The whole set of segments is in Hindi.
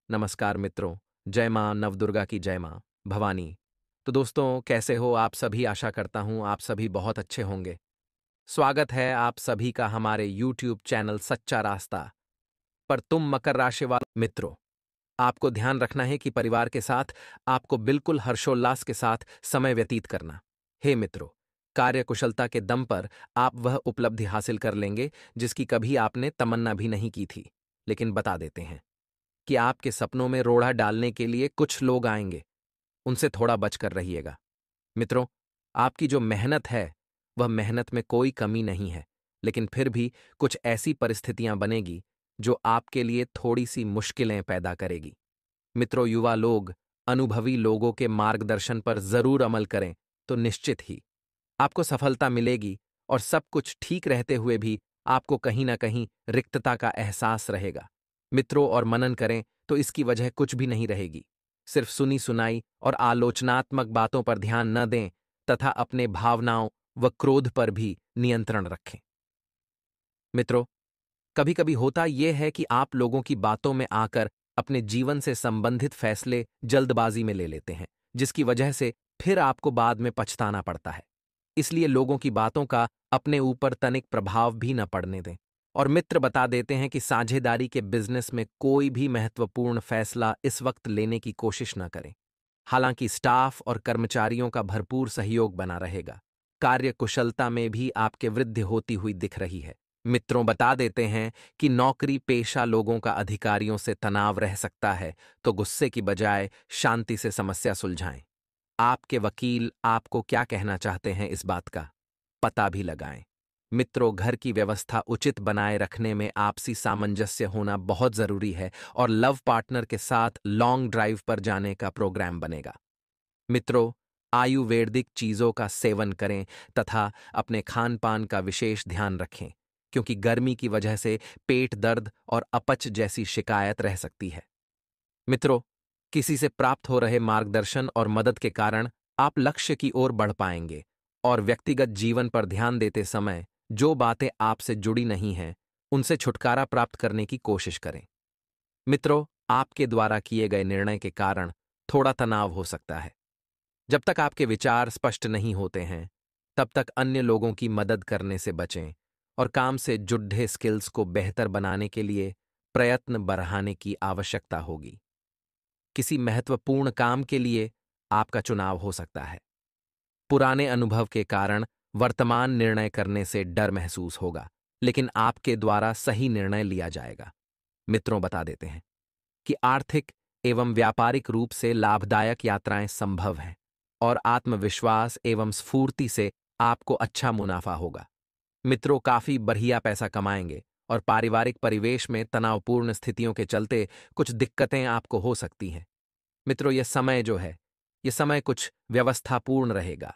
नमस्कार मित्रों। जय माँ नवदुर्गा की जय माँ भवानी। तो दोस्तों, कैसे हो आप सभी? आशा करता हूँ आप सभी बहुत अच्छे होंगे। स्वागत है आप सभी का हमारे यूट्यूब चैनल सच्चा रास्ता पर। तुम मकर राशि वाले मित्रों, आपको ध्यान रखना है कि परिवार के साथ आपको बिल्कुल हर्षोल्लास के साथ समय व्यतीत करना। हे मित्रों, कार्यकुशलता के दम पर आप वह उपलब्धि हासिल कर लेंगे जिसकी कभी आपने तमन्ना भी नहीं की थी। लेकिन बता देते हैं कि आपके सपनों में रोड़ा डालने के लिए कुछ लोग आएंगे, उनसे थोड़ा बचकर रहिएगा। मित्रों, आपकी जो मेहनत है वह मेहनत में कोई कमी नहीं है, लेकिन फिर भी कुछ ऐसी परिस्थितियां बनेगी जो आपके लिए थोड़ी सी मुश्किलें पैदा करेगी। मित्रों, युवा लोग अनुभवी लोगों के मार्गदर्शन पर जरूर अमल करें तो निश्चित ही आपको सफलता मिलेगी। और सब कुछ ठीक रहते हुए भी आपको कहीं ना कहीं रिक्तता का एहसास रहेगा। मित्रों, और मनन करें तो इसकी वजह कुछ भी नहीं रहेगी। सिर्फ सुनी सुनाई और आलोचनात्मक बातों पर ध्यान न दें तथा अपने भावनाओं व क्रोध पर भी नियंत्रण रखें। मित्रों, कभी कभी होता यह है कि आप लोगों की बातों में आकर अपने जीवन से संबंधित फैसले जल्दबाजी में ले लेते हैं, जिसकी वजह से फिर आपको बाद में पछताना पड़ता है। इसलिए लोगों की बातों का अपने ऊपर तनिक प्रभाव भी न पड़ने दें। और मित्र बता देते हैं कि साझेदारी के बिजनेस में कोई भी महत्वपूर्ण फैसला इस वक्त लेने की कोशिश न करें। हालांकि स्टाफ और कर्मचारियों का भरपूर सहयोग बना रहेगा। कार्य कुशलता में भी आपके वृद्धि होती हुई दिख रही है। मित्रों, बता देते हैं कि नौकरी पेशा लोगों का अधिकारियों से तनाव रह सकता है, तो गुस्से की बजाय शांति से समस्या सुलझाएं। आपके वकील आपको क्या कहना चाहते हैं इस बात का पता भी लगाएं। मित्रों, घर की व्यवस्था उचित बनाए रखने में आपसी सामंजस्य होना बहुत जरूरी है और लव पार्टनर के साथ लॉन्ग ड्राइव पर जाने का प्रोग्राम बनेगा। मित्रों, आयुर्वेदिक चीजों का सेवन करें तथा अपने खान पान का विशेष ध्यान रखें, क्योंकि गर्मी की वजह से पेट दर्द और अपच जैसी शिकायत रह सकती है। मित्रों, किसी से प्राप्त हो रहे मार्गदर्शन और मदद के कारण आप लक्ष्य की ओर बढ़ पाएंगे। और व्यक्तिगत जीवन पर ध्यान देते समय जो बातें आपसे जुड़ी नहीं हैं, उनसे छुटकारा प्राप्त करने की कोशिश करें। मित्रों, आपके द्वारा किए गए निर्णय के कारण थोड़ा तनाव हो सकता है। जब तक आपके विचार स्पष्ट नहीं होते हैं, तब तक अन्य लोगों की मदद करने से बचें और काम से जुड़े स्किल्स को बेहतर बनाने के लिए प्रयत्न बढ़ाने की आवश्यकता होगी। किसी महत्वपूर्ण काम के लिए आपका चुनाव हो सकता है। पुराने अनुभव के कारण वर्तमान निर्णय करने से डर महसूस होगा, लेकिन आपके द्वारा सही निर्णय लिया जाएगा। मित्रों, बता देते हैं कि आर्थिक एवं व्यापारिक रूप से लाभदायक यात्राएं संभव हैं और आत्मविश्वास एवं स्फूर्ति से आपको अच्छा मुनाफा होगा। मित्रों, काफी बढ़िया पैसा कमाएंगे और पारिवारिक परिवेश में तनावपूर्ण स्थितियों के चलते कुछ दिक्कतें आपको हो सकती हैं। मित्रों, यह समय कुछ व्यवस्थापूर्ण रहेगा।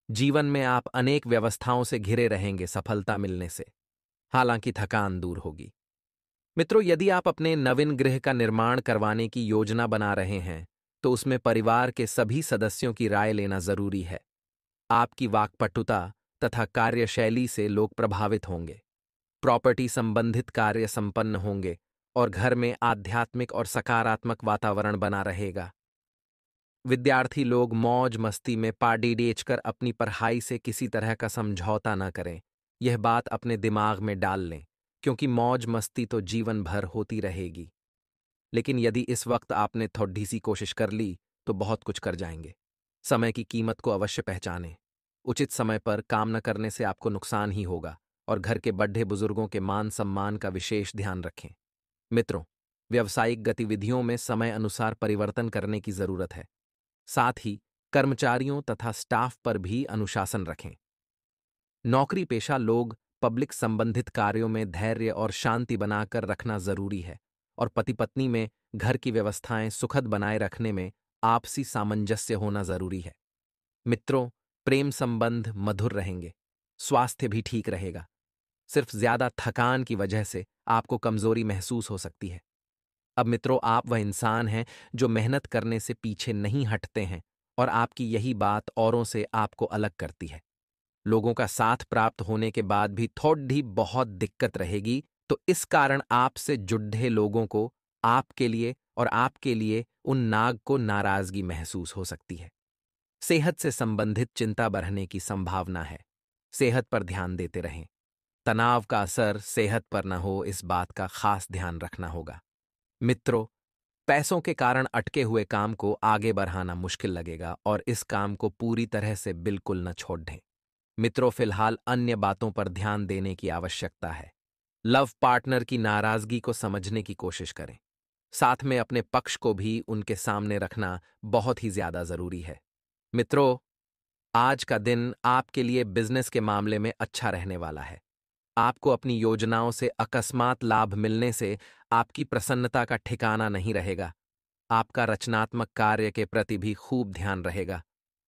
जीवन में आप अनेक व्यवस्थाओं से घिरे रहेंगे सफलता मिलने से, हालांकि थकान दूर होगी। मित्रों, यदि आप अपने नवीन गृह का निर्माण करवाने की योजना बना रहे हैं, तो उसमें परिवार के सभी सदस्यों की राय लेना जरूरी है। आपकी वाक्पटुता तथा कार्यशैली से लोग प्रभावित होंगे। प्रॉपर्टी संबंधित कार्य संपन्न होंगे और घर में आध्यात्मिक और सकारात्मक वातावरण बना रहेगा। विद्यार्थी लोग मौज मस्ती में पार्टी डेचकर अपनी पढ़ाई से किसी तरह का समझौता न करें। यह बात अपने दिमाग में डाल लें, क्योंकि मौज मस्ती तो जीवन भर होती रहेगी। लेकिन यदि इस वक्त आपने थोड़ी सी कोशिश कर ली तो बहुत कुछ कर जाएंगे। समय की कीमत को अवश्य पहचानें। उचित समय पर काम न करने से आपको नुकसान ही होगा और घर के बड़े बुजुर्गों के मान सम्मान का विशेष ध्यान रखें। मित्रों, व्यावसायिक गतिविधियों में समय अनुसार परिवर्तन करने की जरूरत है। साथ ही कर्मचारियों तथा स्टाफ पर भी अनुशासन रखें। नौकरी पेशा लोग पब्लिक संबंधित कार्यों में धैर्य और शांति बनाकर रखना जरूरी है और पति पत्नी में घर की व्यवस्थाएं सुखद बनाए रखने में आपसी सामंजस्य होना जरूरी है। मित्रों, प्रेम संबंध मधुर रहेंगे, स्वास्थ्य भी ठीक रहेगा। सिर्फ ज्यादा थकान की वजह से आपको कमजोरी महसूस हो सकती है। अब मित्रों, आप वह इंसान हैं जो मेहनत करने से पीछे नहीं हटते हैं और आपकी यही बात औरों से आपको अलग करती है। लोगों का साथ प्राप्त होने के बाद भी थोड़ी बहुत दिक्कत रहेगी, तो इस कारण आपसे जुड़े लोगों को आपके लिए और आपके लिए उन नाग को नाराजगी महसूस हो सकती है। सेहत से संबंधित चिंता बढ़ने की संभावना है। सेहत पर ध्यान देते रहें। तनाव का असर सेहत पर न हो, इस बात का खास ध्यान रखना होगा। मित्रों, पैसों के कारण अटके हुए काम को आगे बढ़ाना मुश्किल लगेगा और इस काम को पूरी तरह से बिल्कुल न छोड़ दें। मित्रों, फिलहाल अन्य बातों पर ध्यान देने की आवश्यकता है। लव पार्टनर की नाराजगी को समझने की कोशिश करें। साथ में अपने पक्ष को भी उनके सामने रखना बहुत ही ज्यादा जरूरी है। मित्रों, आज का दिन आपके लिए बिजनेस के मामले में अच्छा रहने वाला है। आपको अपनी योजनाओं से अकस्मात लाभ मिलने से आपकी प्रसन्नता का ठिकाना नहीं रहेगा। आपका रचनात्मक कार्य के प्रति भी खूब ध्यान रहेगा।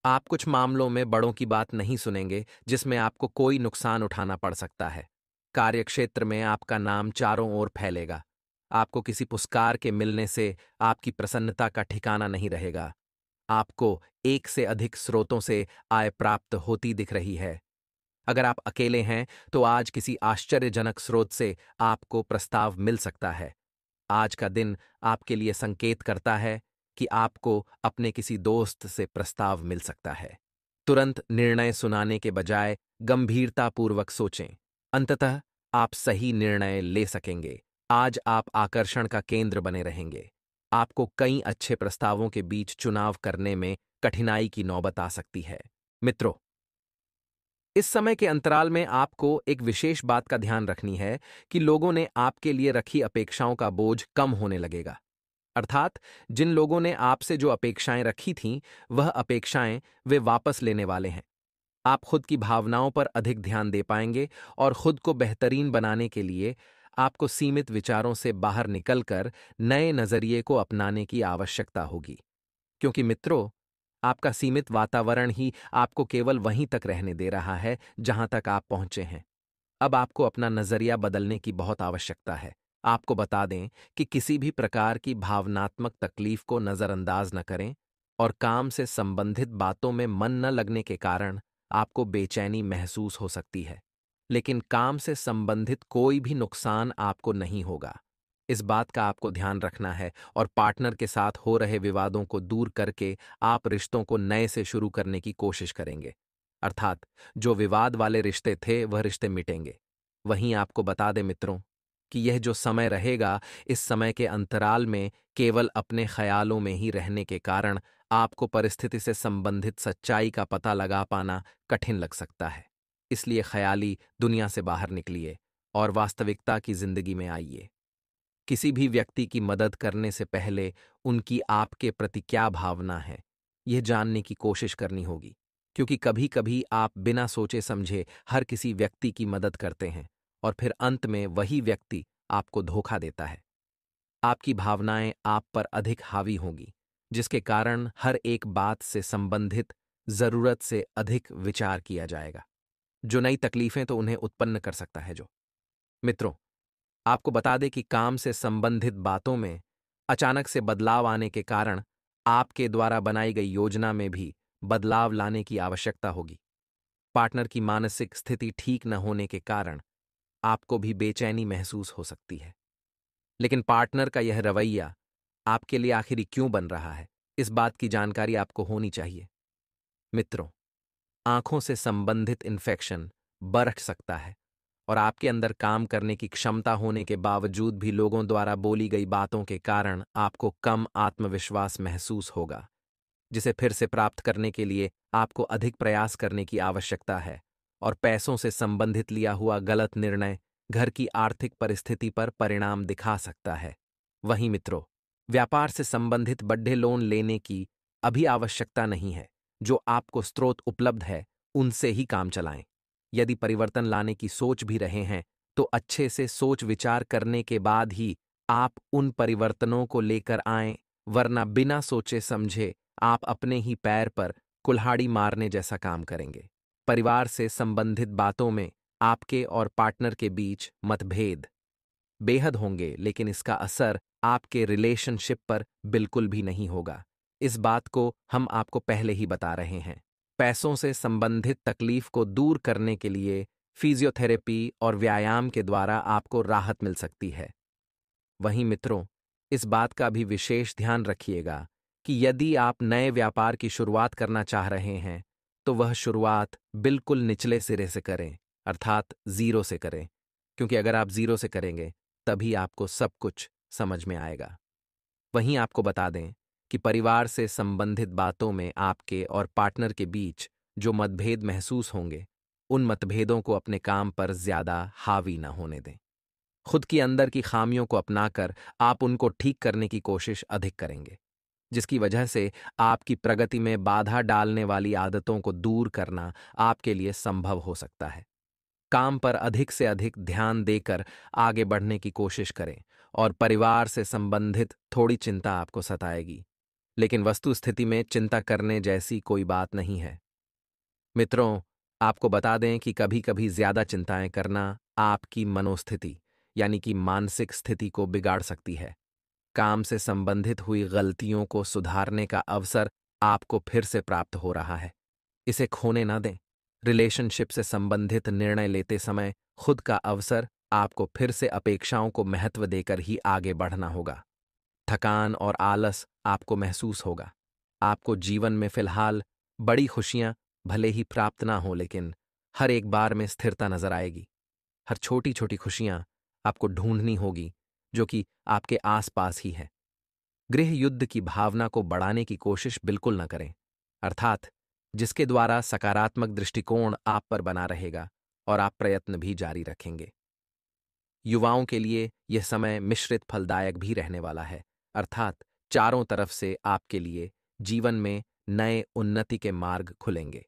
आप कुछ मामलों में बड़ों की बात नहीं सुनेंगे जिसमें आपको कोई नुकसान उठाना पड़ सकता है। कार्यक्षेत्र में आपका नाम चारों ओर फैलेगा। आपको किसी पुरस्कार के मिलने से आपकी प्रसन्नता का ठिकाना नहीं रहेगा। आपको एक से अधिक स्रोतों से आय प्राप्त होती दिख रही है। अगर आप अकेले हैं तो आज किसी आश्चर्यजनक स्रोत से आपको प्रस्ताव मिल सकता है। आज का दिन आपके लिए संकेत करता है कि आपको अपने किसी दोस्त से प्रस्ताव मिल सकता है। तुरंत निर्णय सुनाने के बजाय गंभीरतापूर्वक सोचें। अंततः आप सही निर्णय ले सकेंगे। आज आप आकर्षण का केंद्र बने रहेंगे। आपको कई अच्छे प्रस्तावों के बीच चुनाव करने में कठिनाई की नौबत आ सकती है। मित्रों, इस समय के अंतराल में आपको एक विशेष बात का ध्यान रखनी है कि लोगों ने आपके लिए रखी अपेक्षाओं का बोझ कम होने लगेगा। अर्थात जिन लोगों ने आपसे जो अपेक्षाएं रखी थीं, वह अपेक्षाएं वे वापस लेने वाले हैं। आप खुद की भावनाओं पर अधिक ध्यान दे पाएंगे और खुद को बेहतरीन बनाने के लिए आपको सीमित विचारों से बाहर निकलकर नए नजरिए को अपनाने की आवश्यकता होगी। क्योंकि मित्रों, आपका सीमित वातावरण ही आपको केवल वहीं तक रहने दे रहा है जहां तक आप पहुंचे हैं। अब आपको अपना नजरिया बदलने की बहुत आवश्यकता है। आपको बता दें कि किसी भी प्रकार की भावनात्मक तकलीफ को नजरअंदाज न करें और काम से संबंधित बातों में मन न लगने के कारण आपको बेचैनी महसूस हो सकती है। लेकिन काम से संबंधित कोई भी नुकसान आपको नहीं होगा। इस बात का आपको ध्यान रखना है और पार्टनर के साथ हो रहे विवादों को दूर करके आप रिश्तों को नए से शुरू करने की कोशिश करेंगे। अर्थात जो विवाद वाले रिश्ते थे वह रिश्ते मिटेंगे। वहीं आपको बता दें मित्रों कि यह जो समय रहेगा, इस समय के अंतराल में केवल अपने ख्यालों में ही रहने के कारण आपको परिस्थिति से संबंधित सच्चाई का पता लगा पाना कठिन लग सकता है। इसलिए ख्याली दुनिया से बाहर निकलिए और वास्तविकता की जिंदगी में आइए। किसी भी व्यक्ति की मदद करने से पहले उनकी आपके प्रति क्या भावना है, यह जानने की कोशिश करनी होगी। क्योंकि कभी-कभी आप बिना सोचे समझे हर किसी व्यक्ति की मदद करते हैं और फिर अंत में वही व्यक्ति आपको धोखा देता है। आपकी भावनाएं आप पर अधिक हावी होंगी, जिसके कारण हर एक बात से संबंधित जरूरत से अधिक विचार किया जाएगा, जो नई तकलीफें तो उन्हें उत्पन्न कर सकता है। जो मित्रों, आपको बता दें कि काम से संबंधित बातों में अचानक से बदलाव आने के कारण आपके द्वारा बनाई गई योजना में भी बदलाव लाने की आवश्यकता होगी। पार्टनर की मानसिक स्थिति ठीक न होने के कारण आपको भी बेचैनी महसूस हो सकती है। लेकिन पार्टनर का यह रवैया आपके लिए आखिर क्यों बन रहा है, इस बात की जानकारी आपको होनी चाहिए। मित्रों, आंखों से संबंधित इन्फेक्शन बढ़ सकता है और आपके अंदर काम करने की क्षमता होने के बावजूद भी लोगों द्वारा बोली गई बातों के कारण आपको कम आत्मविश्वास महसूस होगा, जिसे फिर से प्राप्त करने के लिए आपको अधिक प्रयास करने की आवश्यकता है। और पैसों से संबंधित लिया हुआ गलत निर्णय घर की आर्थिक परिस्थिति पर परिणाम दिखा सकता है। वहीं मित्रों, व्यापार से संबंधित बड़े लोन लेने की अभी आवश्यकता नहीं है। जो आपको स्रोत उपलब्ध है उनसे ही काम चलाएं। यदि परिवर्तन लाने की सोच भी रहे हैं तो अच्छे से सोच विचार करने के बाद ही आप उन परिवर्तनों को लेकर आएं, वरना बिना सोचे समझे आप अपने ही पैर पर कुल्हाड़ी मारने जैसा काम करेंगे। परिवार से संबंधित बातों में आपके और पार्टनर के बीच मतभेद बेहद होंगे, लेकिन इसका असर आपके रिलेशनशिप पर बिल्कुल भी नहीं होगा। इस बात को हम आपको पहले ही बता रहे हैं। पैसों से संबंधित तकलीफ को दूर करने के लिए फिजियोथेरेपी और व्यायाम के द्वारा आपको राहत मिल सकती है। वहीं मित्रों, इस बात का भी विशेष ध्यान रखिएगा कि यदि आप नए व्यापार की शुरुआत करना चाह रहे हैं, तो वह शुरुआत बिल्कुल निचले सिरे से करें, अर्थात ज़ीरो से करें, क्योंकि अगर आप ज़ीरो से करेंगे, तभी आपको सब कुछ समझ में आएगा। वहीं आपको बता दें कि परिवार से संबंधित बातों में आपके और पार्टनर के बीच जो मतभेद महसूस होंगे, उन मतभेदों को अपने काम पर ज़्यादा हावी न होने दें। खुद की अंदर की खामियों को अपनाकर आप उनको ठीक करने की कोशिश अधिक करेंगे, जिसकी वजह से आपकी प्रगति में बाधा डालने वाली आदतों को दूर करना आपके लिए संभव हो सकता है। काम पर अधिक से अधिक ध्यान देकर आगे बढ़ने की कोशिश करें और परिवार से संबंधित थोड़ी चिंता आपको सताएगी, लेकिन वस्तु स्थिति में चिंता करने जैसी कोई बात नहीं है। मित्रों, आपको बता दें कि कभी-कभी ज्यादा चिंताएं करना आपकी मनोस्थिति यानी कि मानसिक स्थिति को बिगाड़ सकती है। काम से संबंधित हुई गलतियों को सुधारने का अवसर आपको फिर से प्राप्त हो रहा है। इसे खोने ना दें। रिलेशनशिप से संबंधित निर्णय लेते समय खुद का अवसर आपको फिर से अपेक्षाओं को महत्व देकर ही आगे बढ़ना होगा। थकान और आलस आपको महसूस होगा। आपको जीवन में फिलहाल बड़ी खुशियां भले ही प्राप्त ना हो, लेकिन हर एक बार में स्थिरता नजर आएगी। हर छोटी छोटी खुशियां आपको ढूंढनी होगी, जो कि आपके आसपास ही है। गृह युद्ध की भावना को बढ़ाने की कोशिश बिल्कुल न करें, अर्थात जिसके द्वारा सकारात्मक दृष्टिकोण आप पर बना रहेगा और आप प्रयत्न भी जारी रखेंगे। युवाओं के लिए यह समय मिश्रित फलदायक भी रहने वाला है, अर्थात चारों तरफ से आपके लिए जीवन में नए उन्नति के मार्ग खुलेंगे।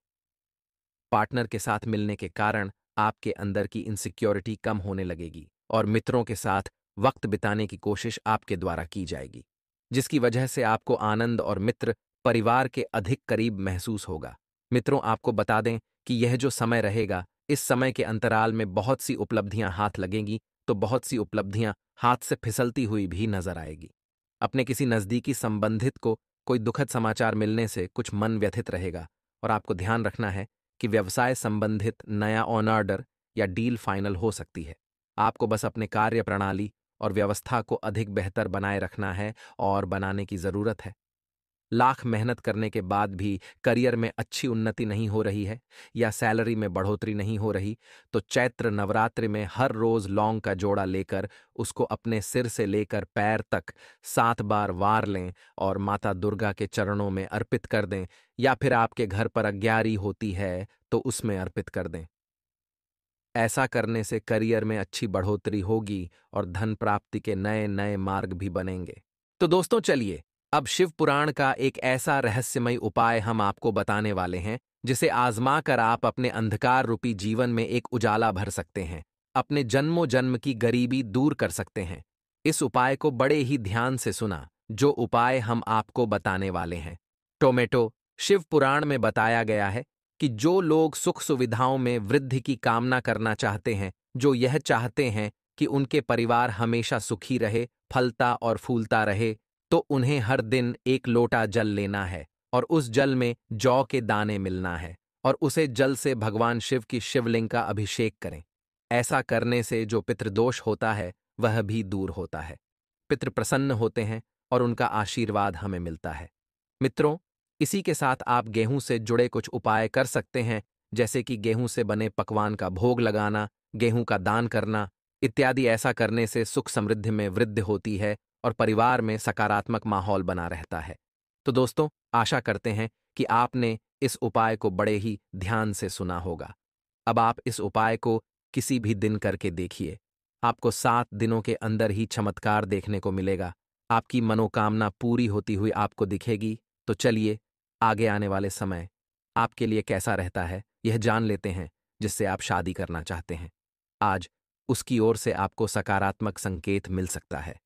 पार्टनर के साथ मिलने के कारण आपके अंदर की इनसिक्योरिटी कम होने लगेगी और मित्रों के साथ वक्त बिताने की कोशिश आपके द्वारा की जाएगी, जिसकी वजह से आपको आनंद और मित्र परिवार के अधिक करीब महसूस होगा। मित्रों, आपको बता दें कि यह जो समय रहेगा, इस समय के अंतराल में बहुत सी उपलब्धियां हाथ लगेंगी, तो बहुत सी उपलब्धियां हाथ से फिसलती हुई भी नजर आएगी। अपने किसी नज़दीकी संबंधित को कोई दुखद समाचार मिलने से कुछ मन व्यथित रहेगा और आपको ध्यान रखना है कि व्यवसाय संबंधित नया ऑन ऑर्डर या डील फाइनल हो सकती है। आपको बस अपने कार्य प्रणाली और व्यवस्था को अधिक बेहतर बनाए रखना है और बनाने की जरूरत है। लाख मेहनत करने के बाद भी करियर में अच्छी उन्नति नहीं हो रही है या सैलरी में बढ़ोतरी नहीं हो रही, तो चैत्र नवरात्रि में हर रोज लौंग का जोड़ा लेकर उसको अपने सिर से लेकर पैर तक 7 बार वार लें और माता दुर्गा के चरणों में अर्पित कर दें, या फिर आपके घर पर अग्यारी होती है तो उसमें अर्पित कर दें। ऐसा करने से करियर में अच्छी बढ़ोतरी होगी और धन प्राप्ति के नए नए मार्ग भी बनेंगे। तो दोस्तों, चलिए अब शिव पुराण का एक ऐसा रहस्यमय उपाय हम आपको बताने वाले हैं, जिसे आजमा कर आप अपने अंधकार रूपी जीवन में एक उजाला भर सकते हैं, अपने जन्मों जन्म की गरीबी दूर कर सकते हैं। इस उपाय को बड़े ही ध्यान से सुना, जो उपाय हम आपको बताने वाले हैं। टोमेटो। शिव पुराण में बताया गया है कि जो लोग सुख सुविधाओं में वृद्धि की कामना करना चाहते हैं, जो यह चाहते हैं कि उनके परिवार हमेशा सुखी रहे, फलता और फूलता रहे, तो उन्हें हर दिन एक लोटा जल लेना है और उस जल में जौ के दाने मिलना है और उसे जल से भगवान शिव की शिवलिंग का अभिषेक करें। ऐसा करने से जो पितृदोष होता है वह भी दूर होता है। पितृ प्रसन्न होते हैं और उनका आशीर्वाद हमें मिलता है। मित्रों, इसी के साथ आप गेहूं से जुड़े कुछ उपाय कर सकते हैं, जैसे कि गेहूं से बने पकवान का भोग लगाना, गेहूं का दान करना इत्यादि। ऐसा करने से सुख समृद्धि में वृद्धि होती है और परिवार में सकारात्मक माहौल बना रहता है। तो दोस्तों, आशा करते हैं कि आपने इस उपाय को बड़े ही ध्यान से सुना होगा। अब आप इस उपाय को किसी भी दिन करके देखिए। आपको 7 दिनों के अंदर ही चमत्कार देखने को मिलेगा। आपकी मनोकामना पूरी होती हुई आपको दिखेगी। तो चलिए, आगे आने वाले समय आपके लिए कैसा रहता है, यह जान लेते हैं, जिससे आप शादी करना चाहते हैं। आज उसकी ओर से आपको सकारात्मक संकेत मिल सकता है।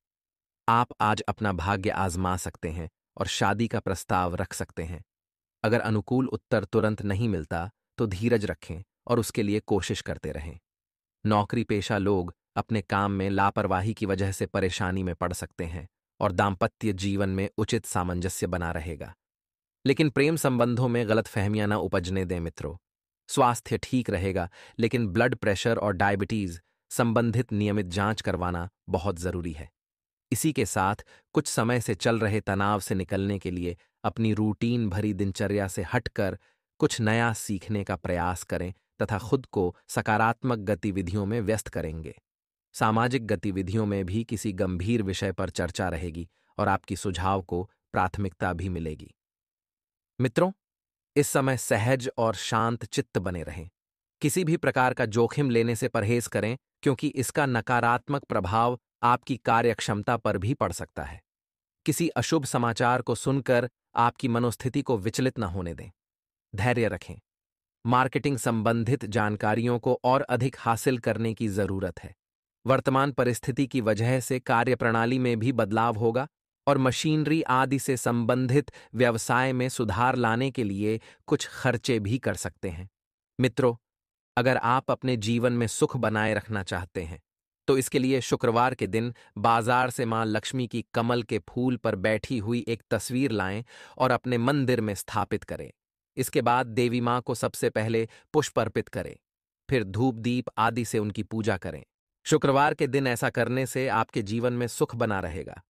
आप आज अपना भाग्य आजमा सकते हैं और शादी का प्रस्ताव रख सकते हैं। अगर अनुकूल उत्तर तुरंत नहीं मिलता, तो धीरज रखें और उसके लिए कोशिश करते रहें। नौकरी पेशा लोग अपने काम में लापरवाही की वजह से परेशानी में पड़ सकते हैं और दाम्पत्य जीवन में उचित सामंजस्य बना रहेगा। लेकिन प्रेम संबंधों में गलतफहमियां न उपजने दें मित्रों। स्वास्थ्य ठीक रहेगा, लेकिन ब्लड प्रेशर और डायबिटीज संबंधित नियमित जांच करवाना बहुत जरूरी है। इसी के साथ कुछ समय से चल रहे तनाव से निकलने के लिए अपनी रूटीन भरी दिनचर्या से हटकर कुछ नया सीखने का प्रयास करें तथा खुद को सकारात्मक गतिविधियों में व्यस्त करेंगे। सामाजिक गतिविधियों में भी किसी गंभीर विषय पर चर्चा रहेगी और आपकी सुझाव को प्राथमिकता भी मिलेगी। मित्रों, इस समय सहज और शांत चित्त बने रहें। किसी भी प्रकार का जोखिम लेने से परहेज करें, क्योंकि इसका नकारात्मक प्रभाव आपकी कार्यक्षमता पर भी पड़ सकता है। किसी अशुभ समाचार को सुनकर आपकी मनोस्थिति को विचलित न होने दें। धैर्य रखें। मार्केटिंग संबंधित जानकारियों को और अधिक हासिल करने की जरूरत है। वर्तमान परिस्थिति की वजह से कार्यप्रणाली में भी बदलाव होगा और मशीनरी आदि से संबंधित व्यवसाय में सुधार लाने के लिए कुछ खर्चे भी कर सकते हैं। मित्रों, अगर आप अपने जीवन में सुख बनाए रखना चाहते हैं, तो इसके लिए शुक्रवार के दिन बाजार से मां लक्ष्मी की कमल के फूल पर बैठी हुई एक तस्वीर लाएं और अपने मंदिर में स्थापित करें। इसके बाद देवी मां को सबसे पहले पुष्प अर्पित करें, फिर धूप दीप आदि से उनकी पूजा करें। शुक्रवार के दिन ऐसा करने से आपके जीवन में सुख बना रहेगा